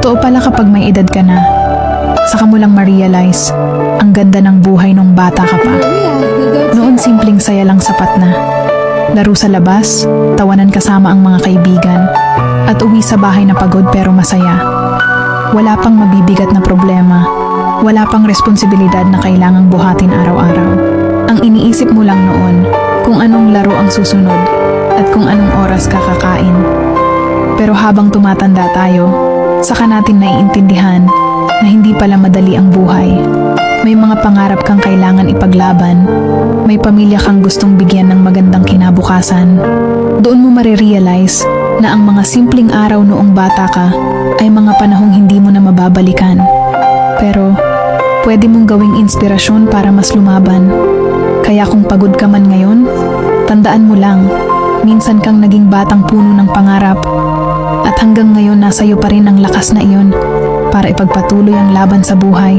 Totoo pala kapag may edad ka na, saka mo lang ma-realize ang ganda ng buhay nung bata ka pa. Noon simpleng saya lang sapat na. Laro sa labas, tawanan kasama ang mga kaibigan, at uwi sa bahay na pagod pero masaya. Wala pang mabibigat na problema, wala pang responsibilidad na kailangang buhatin araw-araw. Ang iniisip mo lang noon kung anong laro ang susunod at kung anong oras kakakain. Pero habang tumatanda tayo, saka natin naiintindihan na hindi pala madali ang buhay. May mga pangarap kang kailangan ipaglaban, may pamilya kang gustong bigyan ng magandang kinabukasan. Doon mo marirealize na ang mga simpleng araw noong bata ka ay mga panahong hindi mo na mababalikan. Pero pwede mong gawing inspirasyon para mas lumaban. Kaya kung pagod ka man ngayon, tandaan mo lang, minsan kang naging batang puno ng pangarap. At hanggang ngayon nasa iyo pa rin ang lakas na iyon para ipagpatuloy ang laban sa buhay.